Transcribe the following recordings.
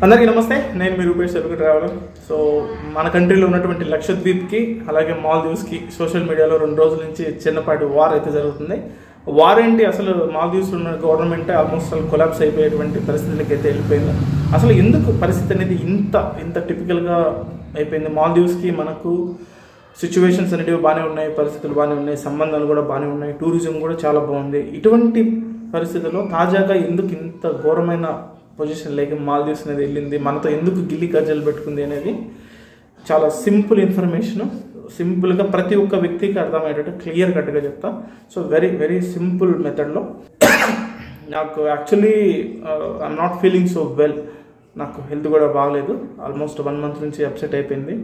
అందరికీ నమస్తే, నేను మీ రూపేష్ తెలుగు ట్రావెలర్. సో మన కంట్రీలో ఉన్నటువంటి లక్షద్వీప్కి అలాగే మాల్దీవ్స్కి సోషల్ మీడియాలో 2 రోజుల నుంచి చిన్నపాటి వార్ అయితే జరుగుతుంది. వార్ ఏంటి, అసలు మాల్దీవ్స్లో ఉన్న గవర్నమెంట్ ఆల్మోస్ట్ కొలాప్స్ అయిపోయేటువంటి పరిస్థితులకి అయితే వెళ్ళిపోయింది. అసలు ఎందుకు పరిస్థితి అనేది ఇంత టిపికల్గా అయిపోయింది? మాల్దీవ్స్కి మనకు సిచ్యువేషన్స్ అనేవి బాగానే ఉన్నాయి, పరిస్థితులు బాగానే ఉన్నాయి, సంబంధాలు కూడా బాగానే ఉన్నాయి, టూరిజం కూడా చాలా బాగుంది. ఇటువంటి పరిస్థితుల్లో తాజాగా ఎందుకు ఇంత ఘోరమైన పొజిషన్ లేక మాల్దీవ్స్ అనేది వెళ్ళింది, మనతో ఎందుకు గిల్లి కజ్జలు పెట్టుకుంది అనేది చాలా సింపుల్ ఇన్ఫర్మేషన్. సింపుల్గా ప్రతి ఒక్క వ్యక్తికి అర్థమయ్యేటట్టు క్లియర్ కట్గా చెప్తా. సో వెరీ సింపుల్ మెథడ్లో. నాకు actually I'm not feeling so well. నాకు హెల్త్ కూడా బాగలేదు, ఆల్మోస్ట్ 1 month నుంచి అప్సెట్ అయిపోయింది.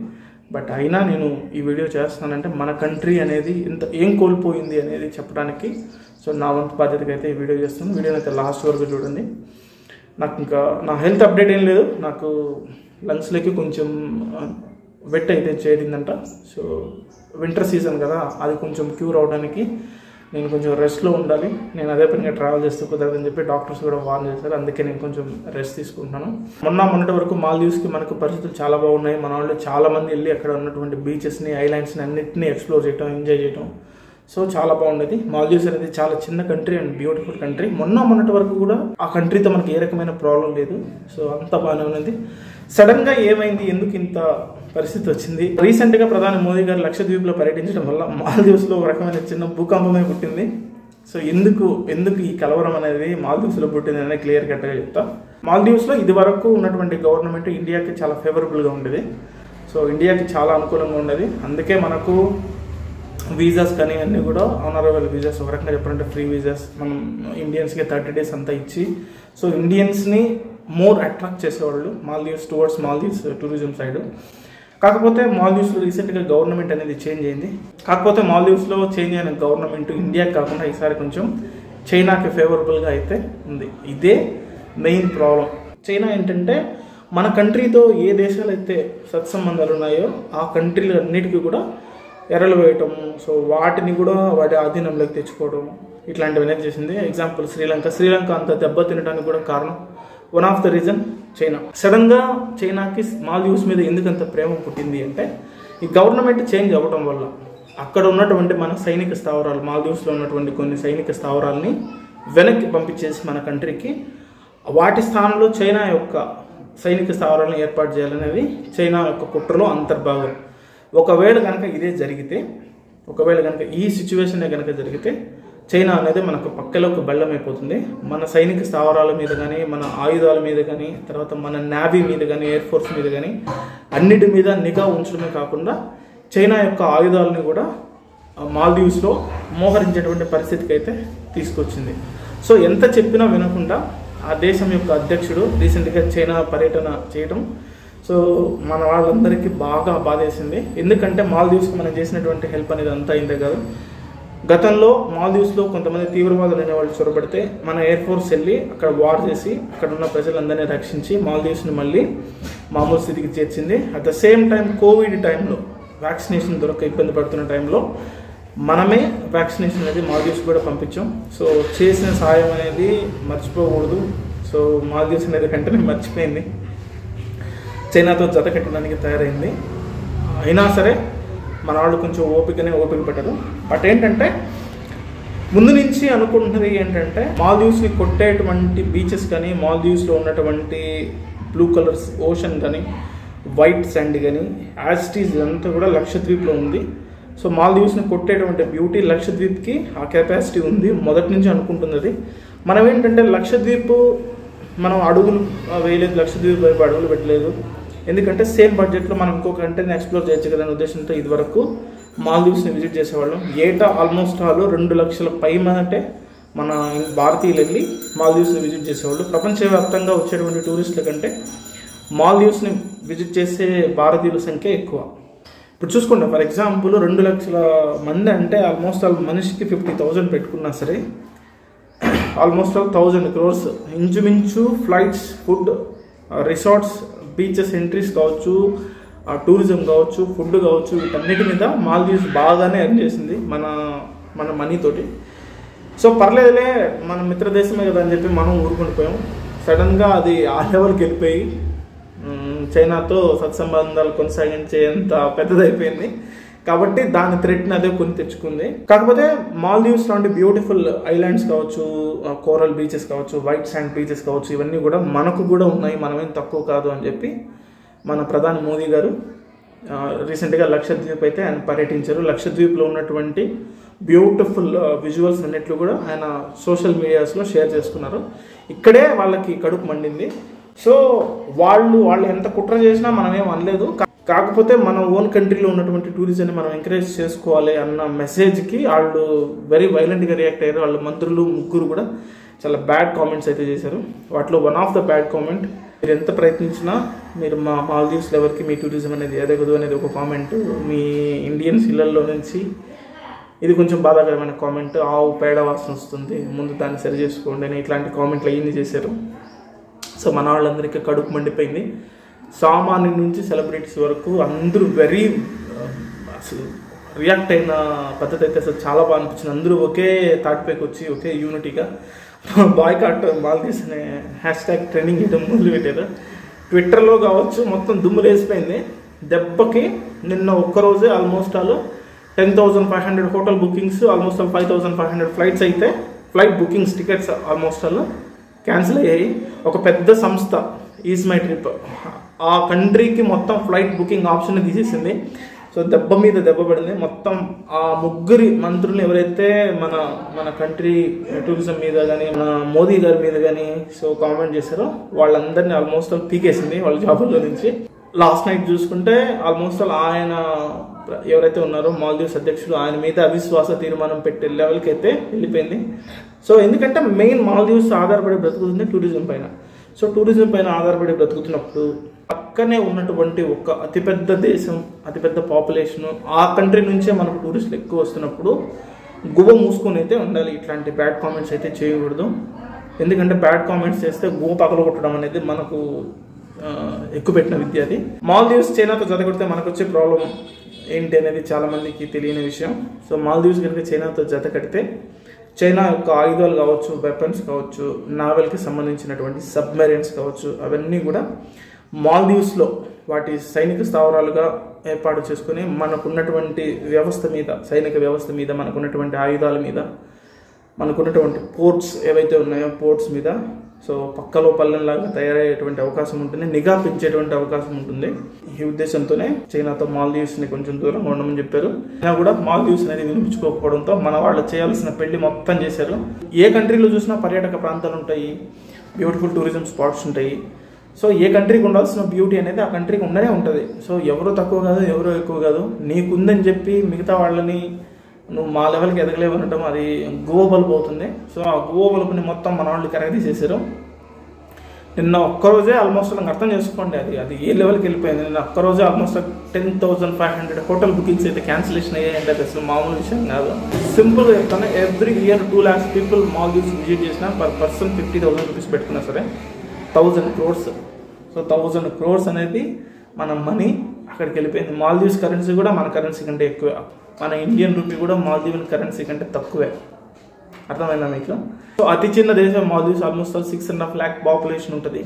బట్ అయినా నేను ఈ వీడియో చేస్తానంటే మన కంట్రీ అనేది ఏం కోల్పోయింది అనేది చెప్పడానికి. సో నా వంతు బాధ్యతగా అయితే ఈ వీడియో చేస్తాను. వీడియోని అయితే లాస్ట్ వరకు చూడండి. నాకు ఇంకా నా హెల్త్ అప్డేట్ ఏం లేదు, నాకు లంగ్స్లోకి కొంచెం వెట్ అయితే చేరిందంట. సో వింటర్ సీజన్ కదా, అది కొంచెం క్యూర్ అవడానికి నేను కొంచెం రెస్ట్లో ఉండాలి. నేను అదే పనిగా ట్రావెల్ చేస్తూ కుదరదని చెప్పి డాక్టర్స్ కూడా వార్న్ చేశారు. అందుకే నేను కొంచెం రెస్ట్ తీసుకుంటున్నాను. మొన్నటి వరకు మాల్దీవ్స్కి మనకు పరిస్థితులు చాలా బాగున్నాయి. మన వాళ్ళు చాలామంది వెళ్ళి అక్కడ ఉన్నటువంటి బీచెస్ని, ఐలాండ్స్ని అన్నింటినీ ఎక్స్ప్లోర్ చేయడం, ఎంజాయ్ చేయడం. సో చాలా బాగుండేది. మాల్దీవ్స్ అనేది చాలా చిన్న కంట్రీ అండ్ బ్యూటిఫుల్ కంట్రీ. మొన్నటి వరకు కూడా ఆ కంట్రీతో మనకి ఏ రకమైన ప్రాబ్లం లేదు. సో అంత బాగానే ఉన్నది. సడన్గా ఏమైంది, ఎందుకు ఇంత పరిస్థితి వచ్చింది? రీసెంట్గా ప్రధాని మోదీ గారు లక్షద్వీప్లో పర్యటించడం వల్ల మాల్దీవ్స్లో ఒక రకమైన చిన్న భూకంపమే పుట్టింది. సో ఎందుకు ఈ కలవరం అనేది మాల్దీవ్స్లో పుట్టింది అనేది క్లియర్ కట్గా చెప్తా. మాల్దీవ్స్లో ఇది వరకు ఉన్నటువంటి గవర్నమెంట్ ఇండియాకి చాలా ఫేవరబుల్గా ఉండేది. సో ఇండియాకి చాలా అనుకూలంగా ఉండేది. అందుకే మనకు వీసాస్ కానీ అన్నీ కూడా ఆనరబుల్ వీసాస్, ఒక రకంగా చెప్పాలంటే ఫ్రీ వీసాస్ మనం ఇండియన్స్కి 30 days అంతా ఇచ్చి, సో ఇండియన్స్ని మోర్ అట్రాక్ట్ చేసేవాళ్ళు టువర్డ్స్ మాల్దీవ్స్ టూరిజం సైడ్. కాకపోతే మాల్దీవ్స్లో రీసెంట్గా గవర్నమెంట్ అనేది చేంజ్ అయింది. కాకపోతే మాల్దీవ్స్లో చేంజ్ అయిన గవర్నమెంట్ ఇండియాకి కాకుండా ఈసారి కొంచెం చైనాకి ఫేవరబుల్గా అయితే ఉంది. ఇదే మెయిన్ ప్రాబ్లం. చైనా ఏంటంటే మన కంట్రీతో ఏ దేశాలు అయితే సత్సంబంధాలు ఉన్నాయో ఆ కంట్రీలు అన్నిటికీ కూడా ఎర్రలు వేయటం, సో వాటిని కూడా వాటి ఆధీనంలోకి తెచ్చుకోవడం, ఇట్లాంటివన్నీ చేసింది. ఎగ్జాంపుల్ శ్రీలంక అంత దెబ్బ తినడానికి కూడా కారణం, one of the reason China. సడన్గా చైనాకి మాల్దీవ్స్ మీద ఎందుకంత ప్రేమ పుట్టింది అంటే ఈ గవర్నమెంట్ చేంజ్ అవ్వడం వల్ల అక్కడ ఉన్నటువంటి మన సైనిక స్థావరాలు, మాల్దీవ్స్లో ఉన్నటువంటి కొన్ని సైనిక స్థావరాలని వెనక్కి పంపించేసి మన కంట్రీకి వాటి స్థానంలో చైనా యొక్క సైనిక స్థావరాలను ఏర్పాటు చేయాలనేది చైనా యొక్క కుట్రలో అంతర్భాగం. ఒకవేళ కనుక ఈ సిచ్యువేషనే కనుక జరిగితే చైనా అనేది మనకు పక్కలోకి బెల్లమైపోతుంది. మన సైనిక స్థావరాల మీద కానీ, మన ఆయుధాల మీద కానీ, తర్వాత మన నేవీ మీద కానీ, ఎయిర్ ఫోర్స్ మీద కానీ అన్నిటి మీద నిఘా ఉంచడమే కాకుండా చైనా యొక్క ఆయుధాలని కూడా మాల్దీవ్స్లో మోహరించేటువంటి పరిస్థితికి అయితే తీసుకొచ్చింది. సో ఎంత చెప్పినా వినకుండా ఆ దేశం యొక్క అధ్యక్షుడు రీసెంట్గా చైనా పర్యటన చేయడం సో మన వాళ్ళందరికీ బాగా బాధేసింది. ఎందుకంటే మాల్దీవ్స్కి మనం చేసినటువంటి హెల్ప్ అనేది అంతా అయిందే కాదు. గతంలో మాల్దీవ్స్లో కొంతమంది తీవ్రవాదులు అనేవాళ్ళు చొరబడితే మన ఎయిర్ ఫోర్స్ వెళ్ళి అక్కడ వార్ చేసి అక్కడ ఉన్న ప్రజలందరినీ రక్షించి మాల్దీవ్స్ని మళ్ళీ మామూలు స్థితికి చేర్చింది. At the same time Covid టైంలో వ్యాక్సినేషన్ దొరక ఇబ్బంది పడుతున్న టైంలో మనమే వ్యాక్సినేషన్ అనేది మాల్దీవ్స్ కూడా పంపించాం. సో చేసిన సాయం అనేది మర్చిపోకూడదు. సో మాల్దీవ్స్ అనేది వెంటనే మర్చిపోయింది, చైనాతో జత కట్టడానికి తయారైంది. అయినా సరే మన వాళ్ళు కొంచెం ఓపిక పడ్డారు. బట్ ఏంటంటే ముందు నుంచి అనుకుంటున్నది ఏంటంటే మాల్దీవ్స్ని కొట్టేటువంటి బీచెస్ కానీ, మాల్దీవ్స్లో ఉన్నటువంటి బ్లూ కలర్స్ ఓషన్ కానీ, వైట్ శాండ్ కానీ, యాజిటీస్ అంతా కూడా లక్షద్వీప్లో ఉంది. సో మాల్దీవ్స్ని కొట్టేటువంటి బ్యూటీ లక్షద్వీప్కి ఆ కెపాసిటీ ఉంది, మొదటి నుంచి అనుకుంటున్నది. మనం ఏంటంటే లక్షద్వీప్ మనం అడుగులు వేయలేదు, లక్షద్వీప్ వైపు అడుగులు పెట్టలేదు. ఎందుకంటే సేమ్ బడ్జెట్లో మనం ఇంకో కంట్రీని ఎక్స్ప్లోర్ చేయొచ్చు కదా అనే ఉద్దేశంతో ఇదివరకు మాల్దీవ్స్ని విజిట్ చేసేవాళ్ళం. ఏటా ఆల్మోస్ట్ 2 లక్షల పైమంటే మన భారతీయులు వెళ్ళి మాల్దీవ్స్ని విజిట్ చేసేవాళ్ళు. ప్రపంచవ్యాప్తంగా వచ్చేటువంటి టూరిస్టుల కంటే మాల్దీవ్స్ని విజిట్ చేసే భారతీయుల సంఖ్య ఎక్కువ. ఇప్పుడు చూసుకుంటాం, ఫర్ ఎగ్జాంపుల్ 2 లక్షల మంది అంటే ఆల్మోస్ట్ మనిషికి 50,000 పెట్టుకున్నా సరే ఆల్మోస్ట్ 1,000 crores ఇంచుమించు flights, food, resorts, beaches entries కావచ్చు, టూరిజం కావచ్చు, ఫుడ్ కావచ్చు, వీటన్నిటి మీద మాల్దీవ్స్ బాగానే ఎర్న్ చేసింది మన మనీతోటి. సో పర్లేదులే, మన మిత్రదేశమే కదా అని చెప్పి మనం ఊరుకుండిపోయాం. సడన్గా అది ఆ లెవెల్కి వెళ్ళిపోయి చైనాతో సత్సంబంధాలు కొనసాగించేంత పెద్దదైపోయింది. కాబట్టి దాని థ్రెట్ని అదే కొని తెచ్చుకుంది. కాకపోతే మాల్దీవ్స్ లాంటి బ్యూటిఫుల్ ఐలాండ్స్ కావచ్చు, కోరల్ బీచెస్ కావచ్చు, వైట్ శాండ్ బీచెస్ కావచ్చు, ఇవన్నీ కూడా మనకు కూడా ఉన్నాయి, మనమేం తక్కువ కాదు అని చెప్పి మన ప్రధాని మోదీ గారు రీసెంట్గా లక్షద్వీప్ అయితే ఆయన పర్యటించారు. లక్షద్వీప్లో ఉన్నటువంటి బ్యూటిఫుల్ విజువల్స్ అన్నిట్లు కూడా ఆయన సోషల్ మీడియాస్లో షేర్ చేసుకున్నారు. ఇక్కడే వాళ్ళకి కడుపు మండింది. సో వాళ్ళు ఎంత కుట్ర చేసినా మనమేం అనలేదు. కాకపోతే మన ఓన్ కంట్రీలో ఉన్నటువంటి టూరిజంని మనం ఎంకరేజ్ చేసుకోవాలి అన్న మెసేజ్కి వాళ్ళు వెరీ వైలెంట్గా రియాక్ట్ అయ్యారు. వాళ్ళ మంత్రులు ముగ్గురు కూడా చాలా బ్యాడ్ కామెంట్స్ అయితే చేశారు. వాటిలో one of the bad comment, మీరు ఎంత ప్రయత్నించినా మీరు మా మాల్దీవ్స్ లెవెల్కి మీ టూరిజం అనేది ఎదగదు అనేది ఒక కామెంట్. మీ ఇండియన్స్ ఇళ్లలో నుంచి ఇది కొంచెం బాధాకరమైన కామెంట్. ఆవు పేడ వాసన వస్తుంది, ముందు దాన్ని సరి చేసుకోండి అని ఇట్లాంటి కామెంట్లు అవన్నీ చేశారు. సో మన వాళ్ళందరికీ కడుపు మండిపోయింది. సామాన్య నుంచి సెలబ్రిటీస్ వరకు అందరూ వెరీ అసలు రియాక్ట్ అయిన పద్ధతి అయితే అసలు చాలా బాగా అనిపించింది. అందరూ ఒకే తాటిపైకి వచ్చి ఒకే యూనిటీగా బాయ్కాట్ మాల్దీవ్స్ అనే హ్యాష్ట్యాగ్ ట్రెండింగ్ చేయడం మొదలుపెట్టారు. ట్విట్టర్లో కావచ్చు మొత్తం దుమ్ము లేసిపోయింది. దెబ్బకి నిన్న ఒక్కరోజే almost 10,500 hotel bookings, almost 5,500 flights అయితే flight bookings tickets almost cancel అయ్యాయి. ఒక పెద్ద సంస్థ ఈజ్ మై ట్రిప్ ఆ కంట్రీకి మొత్తం ఫ్లైట్ బుకింగ్ ఆప్షన్ తీసేసింది. సో దెబ్బ మీద దెబ్బ పడింది. మొత్తం ఆ ముగ్గురి మంత్రులు ఎవరైతే మన కంట్రీ టూరిజం మీద కానీ మన మోదీ గారి మీద కానీ సో కామెంట్ చేశారో వాళ్ళందరినీ ఆల్మోస్ట్ పీకేసింది వాళ్ళ జాబుల్లో నుంచి. లాస్ట్ నైట్ చూసుకుంటే ఆల్మోస్ట్ ఆయన ఎవరైతే ఉన్నారో మాల్దీవ్స్ అధ్యక్షుడు ఆయన మీద అవిశ్వాస తీర్మానం పెట్టే లెవెల్కి అయితే వెళ్ళిపోయింది. సో ఎందుకంటే మెయిన్ మాల్దీవ్స్ ఆధారపడి బ్రతుకుతుంది టూరిజం పైన. సో టూరిజం పైన ఆధారపడి బ్రతుకుతున్నప్పుడు పక్కనే ఉన్నటువంటి ఒక అతిపెద్ద దేశం, అతిపెద్ద పాపులేషను, ఆ కంట్రీ నుంచే మనకు టూరిస్టులు ఎక్కువ వస్తున్నప్పుడు గువ్వ మూసుకొని అయితే ఉండాలి. ఇట్లాంటి బ్యాడ్ కామెంట్స్ అయితే చేయకూడదు. ఎందుకంటే బ్యాడ్ కామెంట్స్ చేస్తే గువ్వ పక్కన కొట్టడం అనేది మనకు ఎక్కువ పెట్టిన విద్య. అది మాల్దీవ్స్ చైనాతో జతకొడితే మనకు వచ్చే ప్రాబ్లం ఏంటి అనేది చాలా మందికి తెలియని విషయం. సో మాల్దీవ్స్ కనుక చైనాతో జత కడితే చైనా యొక్క ఆయుధాలు కావచ్చు, వెపన్స్ కావచ్చు, నావెల్కి సంబంధించినటువంటి సబ్మెరైన్స్ కావచ్చు, అవన్నీ కూడా మాల్దీవ్స్లో వాటి సైనిక స్థావరాలుగా ఏర్పాటు చేసుకుని మనకున్నటువంటి వ్యవస్థ మీద, సైనిక వ్యవస్థ మీద, మనకున్నటువంటి ఆయుధాల మీద, మనకున్నటువంటి పోర్ట్స్ ఏవైతే ఉన్నాయో పోర్ట్స్ మీద సో పక్కలో పల్లెంలాగా తయారయ్యేటువంటి అవకాశం ఉంటుంది, నిఘా పెంచేటువంటి అవకాశం ఉంటుంది. ఈ ఉద్దేశంతోనే చైనాతో మాల్దీవ్స్ని కొంచెం దూరంగా ఉండమని చెప్పారు. అయినా కూడా మాల్దీవ్స్ అనేది వినిపించుకోకపోవడంతో మన వాళ్ళు చేయాల్సిన పెళ్లి మొత్తం చేశారు. ఏ కంట్రీలో చూసినా పర్యాటక ప్రాంతాలు ఉంటాయి, బ్యూటిఫుల్ టూరిజం స్పాట్స్ ఉంటాయి. సో ఏ కంట్రీకి ఉండాల్సిన బ్యూటీ అనేది ఆ కంట్రీకి ఉండనే ఉంటుంది. సో ఎవరో తక్కువ కాదు, ఎవరో ఎక్కువ కాదు. నీకుందని చెప్పి మిగతా వాళ్ళని నువ్వు మా లెవెల్కి ఎదగలేవు అనటం అది గువ్వ బలుపు అవుతుంది. సో ఆ గువ్వ బలుపుని మొత్తం మన వాళ్ళు కరగదీసేసారు. నిన్న ఒక్కరోజే ఆల్మోస్ట్ నాకు అర్థం చేసుకోండి అది ఏ లెవెల్కి వెళ్ళిపోయింది. నిన్న ఒక్కరోజే ఆల్మోస్ట్ 10,500 హోటల్ బుకింగ్స్ అయితే క్యాన్సిలేషన్ అయ్యాయంటే అది అసలు మామూలు విషయం కాదు. సింపుల్గా చెప్తాను, every year 2 lakhs people Maldives visit చేసినా పర్ పర్సన్ 50,000 రూపీస్ పెట్టుకున్నా సరే 1000 crores. సో 1000 crores అనేది మన మనీ అక్కడికి వెళ్ళిపోయింది. మాల్దీవ్స్ కరెన్సీ కూడా మన కరెన్సీ కంటే ఎక్కువే. మన ఇండియన్ రూపీ కూడా మాల్దీవ్ కరెన్సీ కంటే తక్కువే. అర్థమైందా మీకు? సో అతి చిన్న దేశం మాల్దీవ్స్, ఆల్మోస్ట్ 6.5 lakh పాపులేషన్ ఉంటుంది.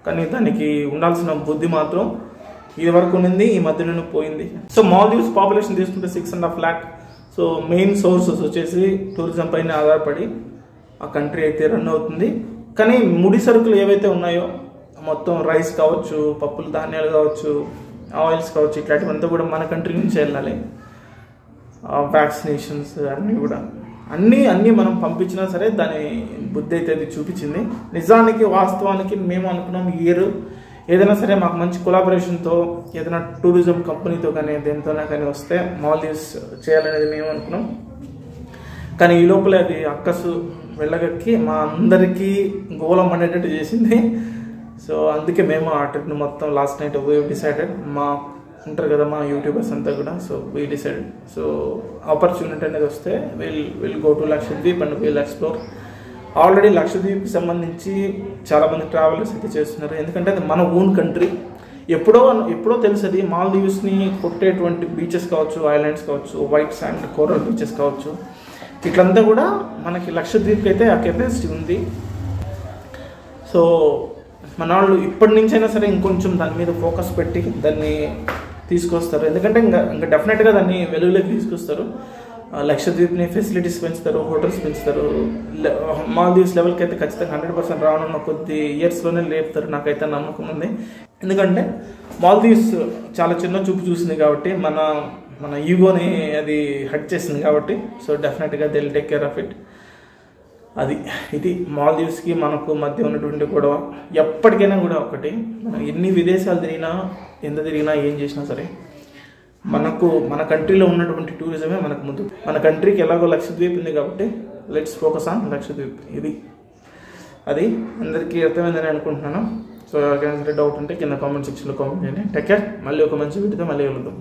కానీ దానికి ఉండాల్సిన బుద్ధి మాత్రం ఇది వరకు ఉన్నది, ఈ మధ్యలోనే పోయింది. సో మాల్దీవ్స్ పాపులేషన్ తీసుకుంటే 6.5 lakh. సో మెయిన్ సోర్సెస్ వచ్చేసి టూరిజం పైన ఆధారపడి ఆ కంట్రీ అయితే రన్ అవుతుంది. కానీ ముడి సరుకులు ఏవైతే ఉన్నాయో మొత్తం రైస్ కావచ్చు, పప్పులు ధాన్యాలు కావచ్చు, ఆయిల్స్ కావచ్చు, ఇట్లాంటివంతా కూడా మన కంట్రీ నుంచి వెళ్ళాలి. వ్యాక్సినేషన్స్ అన్నీ మనం పంపించినా సరే దాని బుద్ధి అయితే అది చూపించింది. నిజానికి వాస్తవానికి మేము అనుకున్నాం ఈ ఇయర్ ఏదైనా సరే మాకు మంచి కొలాబరేషన్తో ఏదైనా టూరిజం కంపెనీతో కానీ దేనితోనే కానీ వస్తే మాల్దీవ్స్ చేయాలనేది మేము అనుకున్నాం. కానీ ఈ లోపల అది అక్కసు వెళ్ళగక్కి మా అందరికీ గోళం పడేటట్టు చేసింది. సో అందుకే మేము ఆ ట్రిప్ని మొత్తం లాస్ట్ నైట్ వీ డిసైడెడ్, మా ఉంటారు కదా మా యూట్యూబర్స్ అంతా కూడా, so we decided. So opportunity అనేది వస్తే will go to Lakshadweep and will explore. Already లక్షద్వీప్కి సంబంధించి చాలామంది ట్రావెలర్స్ అయితే చేస్తున్నారు. ఎందుకంటే అది మన ఓన్ కంట్రీ. ఎప్పుడో తెలుసు అది. మాల్దీవ్స్ని కొట్టేటువంటి బీచెస్ కావచ్చు, ఐలాండ్స్ కావచ్చు, వైట్ శాండ్ కోరల్ బీచెస్ కావచ్చు, ఇట్లంతా కూడా మనకి లక్షద్వీప్కి అయితే ఆ కెపాసిటీ ఉంది. సో మన వాళ్ళు ఇప్పటి నుంచైనా సరే ఇంకొంచెం దాని మీద ఫోకస్ పెట్టి దాన్ని తీసుకొస్తారు. ఎందుకంటే ఇంకా డెఫినెట్గా దాన్ని వెలుగులోకి తీసుకొస్తారు. లక్షద్వీప్ని ఫెసిలిటీస్ పెంచుతారు, హోటల్స్ పెంచుతారు. మాల్దీవ్స్ లెవెల్కి అయితే ఖచ్చితంగా 100% రానున్న కొద్ది ఇయర్స్లోనే లేపుతారు, నాకైతే నమ్మకం ఉంది. ఎందుకంటే మాల్దీవ్స్ చాలా చిన్న చూపు చూసింది కాబట్టి, మన ఈగోని అది హట్ చేసింది కాబట్టి, సో డెఫినెట్గా they will take care of it. ఇది మాల్దీవ్స్కి మనకు మధ్య ఉన్నటువంటి గొడవ. ఎప్పటికైనా కూడా ఒకటి, మనం ఎన్ని విదేశాలు తిరిగినా, ఎంత తిరిగినా, ఏం చేసినా సరే మన కంట్రీలో ఉన్నటువంటి టూరిజమే మనకు ముందు. మన కంట్రీకి ఎలాగో లక్షద్వీప్ ఉంది కాబట్టి లెట్స్ ఫోకస్ ఆన్ లక్షద్వీప్. అది అందరికీ అర్థమైందని అనుకుంటున్నాను. సో ఎవరికైనా సరే డౌట్ ఉంటే కింద కామెంట్ సెక్షన్లో కామెంట్ చేయండి. Take care. మళ్ళీ ఒక మంచి వీడియోతో మళ్ళీ కలుద్దాం.